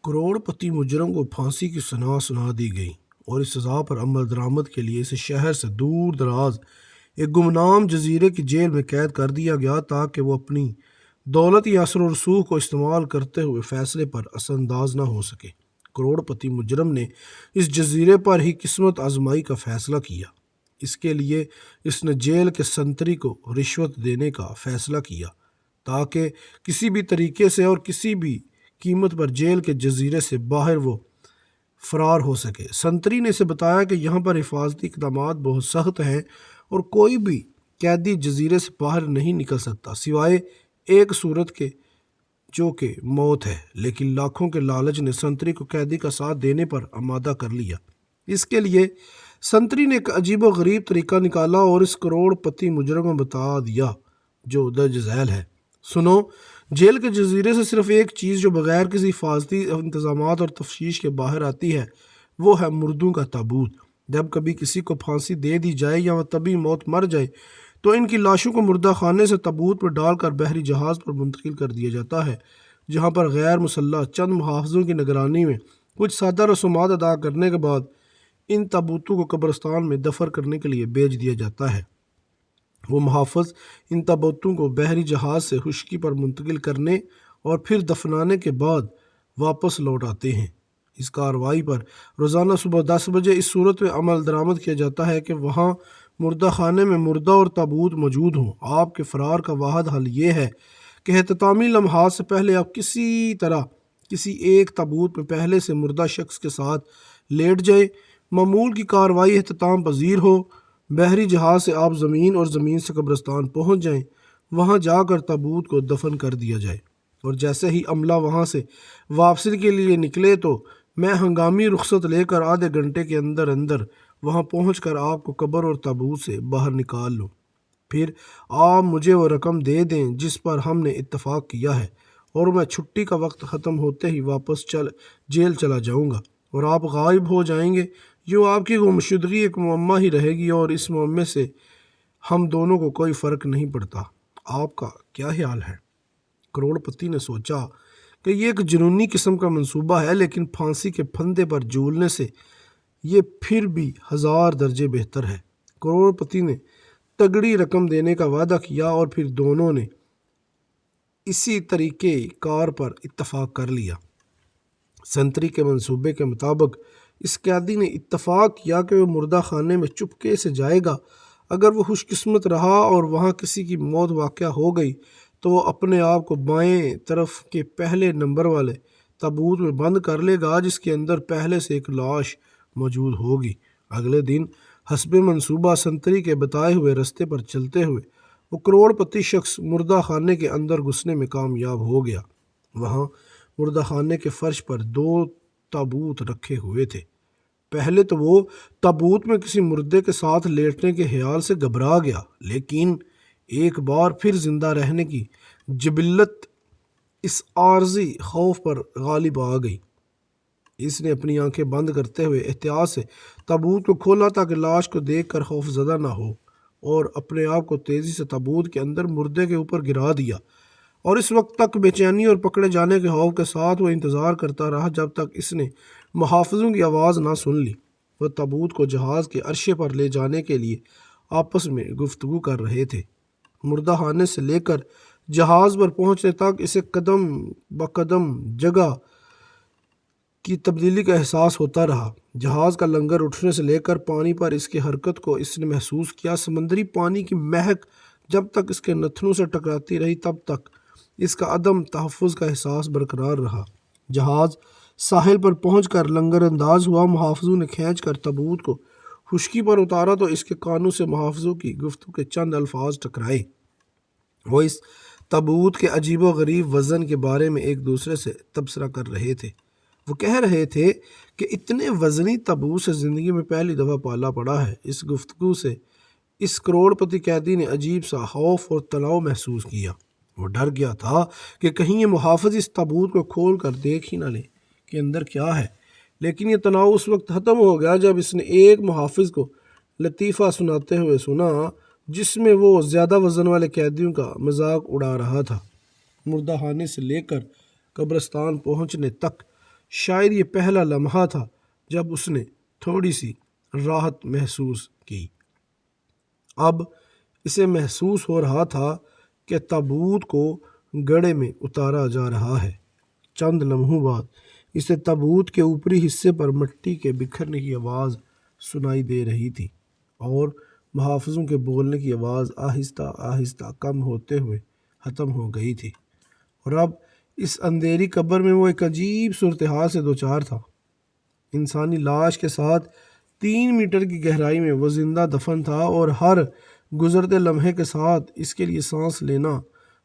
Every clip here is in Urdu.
کروڑ پتی مجرم کو پھانسی کی سنا دی گئی اور اس سزا پر عمل درآمد کے لیے اسے شہر سے دور دراز ایک گمنام جزیرے کی جیل میں قید کر دیا گیا تاکہ وہ اپنی دولت یا اثر و رسوخ کو استعمال کرتے ہوئے فیصلے پر اثر انداز نہ ہو سکے۔ کروڑ پتی مجرم نے اس جزیرے پر ہی قسمت آزمائی کا فیصلہ کیا۔ اس کے لیے اس نے جیل کے سنتری کو رشوت دینے کا فیصلہ کیا تاکہ کسی بھی طریقے سے اور کسی بھی قیمت پر جیل کے جزیرے سے باہر وہ فرار ہو سکے۔ سنتری نے اسے بتایا کہ یہاں پر حفاظتی اقدامات بہت سخت ہیں اور کوئی بھی قیدی جزیرے سے باہر نہیں نکل سکتا سوائے ایک صورت کے جو کہ موت ہے، لیکن لاکھوں کے لالچ نے سنتری کو قیدی کا ساتھ دینے پر آمادہ کر لیا۔ اس کے لیے سنتری نے ایک عجیب و غریب طریقہ نکالا اور اس کروڑ پتی مجرم کو بتا دیا جو درج ذیل ہے۔ سنو، جیل کے جزیرے سے صرف ایک چیز جو بغیر کسی حفاظتی انتظامات اور تفتیش کے باہر آتی ہے وہ ہے مردوں کا تابوت۔ جب کبھی کسی کو پھانسی دے دی جائے یا وہ طبی موت مر جائے تو ان کی لاشوں کو مردہ خانے سے تابوت پر ڈال کر بحری جہاز پر منتقل کر دیا جاتا ہے، جہاں پر غیر مسلح چند محافظوں کی نگرانی میں کچھ سادہ رسومات ادا کرنے کے بعد ان تابوتوں کو قبرستان میں دفن کرنے کے لیے بھیج دیا جاتا ہے۔ وہ محافظ ان تابوتوں کو بحری جہاز سے خشکی پر منتقل کرنے اور پھر دفنانے کے بعد واپس لوٹ آتے ہیں۔ اس کارروائی پر روزانہ صبح 10 بجے اس صورت میں عمل درآمد کیا جاتا ہے کہ وہاں مردہ خانے میں مردہ اور تابوت موجود ہوں۔ آپ کے فرار کا واحد حل یہ ہے کہ اختتامی لمحات سے پہلے آپ کسی طرح کسی ایک تابوت میں پہلے سے مردہ شخص کے ساتھ لیٹ جائیں۔ معمول کی کارروائی اختتام پذیر ہو، بحری جہاز سے آپ زمین اور زمین سے قبرستان پہنچ جائیں، وہاں جا کر تابوت کو دفن کر دیا جائے، اور جیسے ہی عملہ وہاں سے واپسی کے لیے نکلے تو میں ہنگامی رخصت لے کر آدھے گھنٹے کے اندر وہاں پہنچ کر آپ کو قبر اور تابوت سے باہر نکال لوں۔ پھر آپ مجھے وہ رقم دے دیں جس پر ہم نے اتفاق کیا ہے، اور میں چھٹی کا وقت ختم ہوتے ہی واپس جیل چلا جاؤں گا اور آپ غائب ہو جائیں گے۔ یوں آپ کی گمشدگی ایک معمہ ہی رہے گی اور اس معمے سے ہم دونوں کو کوئی فرق نہیں پڑتا۔ آپ کا کیا خیال ہے؟ کروڑ پتی نے سوچا کہ یہ ایک جنونی قسم کا منصوبہ ہے، لیکن پھانسی کے پھندے پر جھولنے سے یہ پھر بھی 1000 درجے بہتر ہے۔ کروڑ پتی نے تگڑی رقم دینے کا وعدہ کیا اور پھر دونوں نے اسی طریقے کار پر اتفاق کر لیا۔ سنتری کے منصوبے کے مطابق اس قیدی نے اتفاق کیا کہ وہ مردہ خانے میں چپکے سے جائے گا۔ اگر وہ خوش قسمت رہا اور وہاں کسی کی موت واقع ہو گئی تو وہ اپنے آپ کو بائیں طرف کے پہلے نمبر والے تابوت میں بند کر لے گا جس کے اندر پہلے سے ایک لاش موجود ہوگی۔ اگلے دن حسب منصوبہ سنتری کے بتائے ہوئے رستے پر چلتے ہوئے وہ کروڑ پتی شخص مردہ خانے کے اندر گھسنے میں کامیاب ہو گیا۔ وہاں مردہ خانے کے فرش پر 2 تابوت رکھے ہوئے تھے۔ پہلے تو وہ تابوت میں کسی مردے کے ساتھ لیٹنے کے خیال سے گھبرا گیا، لیکن ایک بار پھر زندہ رہنے کی جبلت اس عارضی خوف پر غالب آ گئی۔ اس نے اپنی آنکھیں بند کرتے ہوئے احتیاط سے تابوت کو کھولا تاکہ لاش کو دیکھ کر خوف زدہ نہ ہو، اور اپنے آپ کو تیزی سے تابوت کے اندر مردے کے اوپر گرا دیا، اور اس وقت تک بے چینی اور پکڑے جانے کے خوف کے ساتھ وہ انتظار کرتا رہا جب تک اس نے محافظوں کی آواز نہ سن لی۔ وہ تابوت کو جہاز کے عرصے پر لے جانے کے لیے آپس میں گفتگو کر رہے تھے۔ مردہ خانے سے لے کر جہاز پر پہنچنے تک اسے قدم بقدم جگہ کی تبدیلی کا احساس ہوتا رہا۔ جہاز کا لنگر اٹھنے سے لے کر پانی پر اس کی حرکت کو اس نے محسوس کیا۔ سمندری پانی کی مہک جب تک اس کے نتنوں سے ٹکراتی رہی تب تک اس کا عدم تحفظ کا احساس برقرار رہا۔ جہاز ساحل پر پہنچ کر لنگر انداز ہوا۔ محافظوں نے کھینچ کر تابوت کو خشکی پر اتارا تو اس کے کانوں سے محافظوں کی گفتگو کے چند الفاظ ٹکرائے۔ وہ اس تابوت کے عجیب و غریب وزن کے بارے میں ایک دوسرے سے تبصرہ کر رہے تھے۔ وہ کہہ رہے تھے کہ اتنے وزنی تابوت سے زندگی میں پہلی دفعہ پالا پڑا ہے۔ اس گفتگو سے اس کروڑ پتی قیدی نے عجیب سا خوف اور تناؤ محسوس کیا۔ وہ ڈر گیا تھا کہ کہیں یہ محافظ اس تابوت کو کھول کر دیکھ ہی نہ لیں کہ اندر کیا ہے، لیکن یہ تناؤ اس وقت ختم ہو گیا جب اس نے ایک محافظ کو لطیفہ سناتے ہوئے سنا جس میں وہ زیادہ وزن والے قیدیوں کا مذاق اڑا رہا تھا۔ مردہ خانے سے لے کر قبرستان پہنچنے تک شاید یہ پہلا لمحہ تھا جب اس نے تھوڑی سی راحت محسوس کی۔ اب اسے محسوس ہو رہا تھا کہ تابوت کو گڑھے میں اتارا جا رہا ہے۔ چند لمحوں بعد اسے تابوت کے اوپری حصے پر مٹی کے بکھرنے کی آواز سنائی دے رہی تھی اور محافظوں کے بولنے کی آواز آہستہ آہستہ کم ہوتے ہوئے ختم ہو گئی تھی، اور اب اس اندھیری قبر میں وہ ایک عجیب صورتحال سے دوچار تھا۔ انسانی لاش کے ساتھ 3 میٹر کی گہرائی میں وہ زندہ دفن تھا، اور ہر گزرتے لمحے کے ساتھ اس کے لیے سانس لینا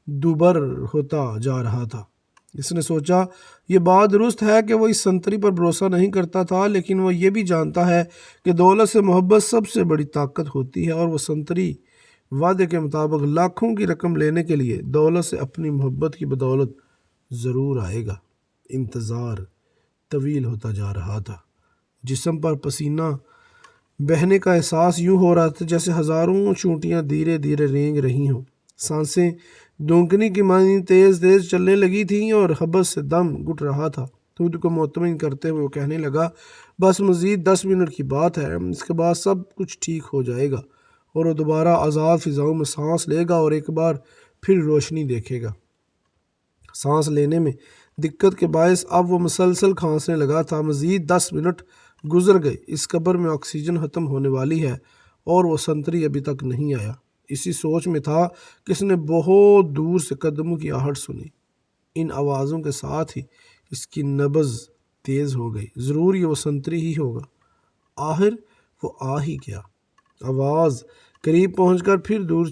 دوبر ہوتا جا رہا تھا۔ اس نے سوچا، یہ بات درست ہے کہ وہ اس سنتری پر بھروسہ نہیں کرتا تھا، لیکن وہ یہ بھی جانتا ہے کہ دولت سے محبت سب سے بڑی طاقت ہوتی ہے، اور وہ سنتری وعدے کے مطابق لاکھوں کی رقم لینے کے لیے دولت سے اپنی محبت کی بدولت ضرور آئے گا۔ انتظار طویل ہوتا جا رہا تھا۔ جسم پر پسینہ بہنے کا احساس یوں ہو رہا تھا جیسے ہزاروں چونٹیاں دھیرے دھیرے رینگ رہی ہوں۔ سانسیں دونکنے کی مانند تیز تیز چلنے لگی تھیں اور حبس سے دم گھٹ رہا تھا۔ خود کو مطمئن کرتے ہوئے وہ کہنے لگا، بس مزید 10 منٹ کی بات ہے، اس کے بعد سب کچھ ٹھیک ہو جائے گا، اور وہ دوبارہ آزاد فضاؤں میں سانس لے گا اور ایک بار پھر روشنی دیکھے گا۔ سانس لینے میں دقت کے باعث اب وہ مسلسل کھانسنے لگا تھا۔ مزید 10 منٹ گزر گئے۔ اس قبر میں آکسیجن ختم ہونے والی ہے اور وہ سنتری ابھی تک نہیں آیا۔ اسی سوچ میں تھا کہ اس نے بہت دور سے قدموں کی آہٹ سنی۔ ان آوازوں کے ساتھ ہی اس کی نبض تیز ہو گئی۔ ضرور یہ وہ سنتری ہی ہوگا۔ آخر وہ آ ہی گیا۔ آواز قریب پہنچ کر پھر دور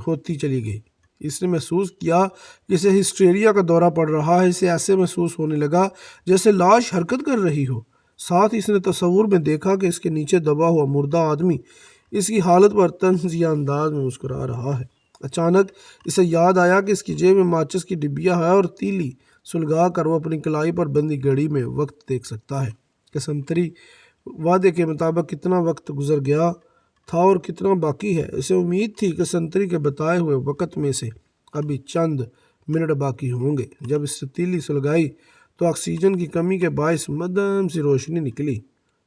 ہوتی چلی گئی۔ اس نے محسوس کیا کہ اسے ہسٹیریا کا دورہ پڑ رہا ہے۔ اسے ایسے محسوس ہونے لگا جیسے لاش حرکت کر رہی ہو۔ ساتھ ہی اس نے تصور میں دیکھا کہ اس کے نیچے دبا ہوا مردہ آدمی اس کی حالت پر طنزیہ انداز میں مسکرا رہا ہے۔ اچانک اسے یاد آیا کہ اس کی جیب میں ماچس کی ڈبیا ہے اور تیلی سلگا کر وہ اپنی کلائی پر بندی گھڑی میں وقت دیکھ سکتا ہے کہ سنتری وعدے کے مطابق کتنا وقت گزر گیا تھا اور کتنا باقی ہے۔ اسے امید تھی کہ سنتری کے بتائے ہوئے وقت میں سے ابھی چند منٹ باقی ہوں گے۔ جب اس سے تیلی سلگائی تو آکسیجن کی کمی کے باعث مدھم سی روشنی نکلی۔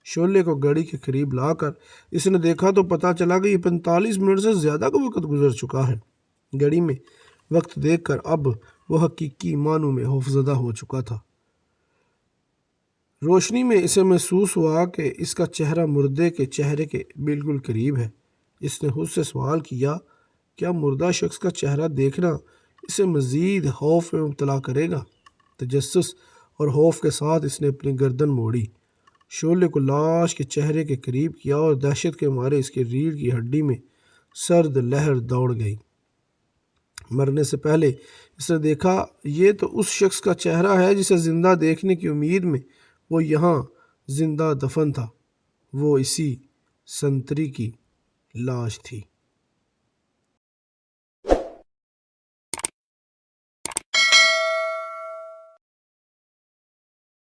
شعلے کو گھڑی کے قریب لا کر اس نے دیکھا تو پتہ چلا کہ یہ 45 منٹ سے زیادہ کا وقت گزر چکا ہے۔ گھڑی میں وقت دیکھ کر اب وہ حقیقی معنوں میں خوفزدہ ہو چکا تھا۔ روشنی میں اسے محسوس ہوا کہ اس کا چہرہ مردے کے چہرے کے بالکل قریب ہے۔ اس نے خود سے سوال کیا، کیا مردہ شخص کا چہرہ دیکھنا اسے مزید خوف میں مبتلا کرے گا؟ تجسس اور خوف کے ساتھ اس نے اپنی گردن موڑی، شعلے کو لاش کے چہرے کے قریب کیا اور دہشت کے مارے اس کی ریڑھ کی ہڈی میں سرد لہر دوڑ گئی۔ مرنے سے پہلے اس نے دیکھا، یہ تو اس شخص کا چہرہ ہے جسے زندہ دیکھنے کی امید میں وہ یہاں زندہ دفن تھا۔ وہ اسی سنتری کی لاش تھی۔